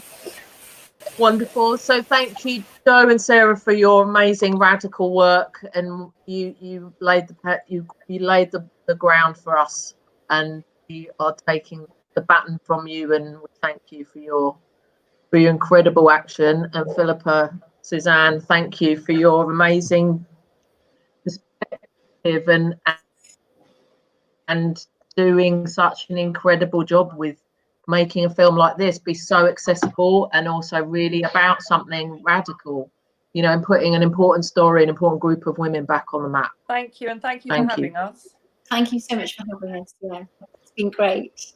Wonderful. So thank you, Jo and Sarah, for your amazing radical work, and you laid the ground for us, and we are taking the baton from you, and we thank you for your incredible action. And Philippa, Suzanne, thank you for your amazing positive and doing such an incredible job with making a film like this be so accessible and also really about something radical, you know, and putting an important story, an important group of women back on the map. Thank you, and thank you for having us. Thank you so much for having us. Yeah, it's been great.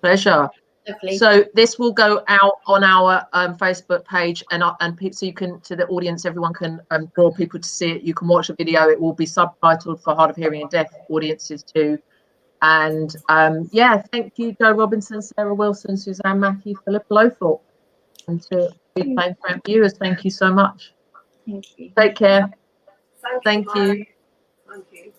Pleasure. Lovely. So this will go out on our Facebook page, and so you can, to the audience, everyone can draw people to see it. You can watch the video. It will be subtitled for hard of hearing and deaf audiences too. And yeah, thank you, Joe Robinson, Sarah Wilson, Suzanne Mackie, Philippa Lowthorpe, and to Reclaim Frame viewers, thank you so much. Thank you. Take care. Thank you. Thank you. Thank you.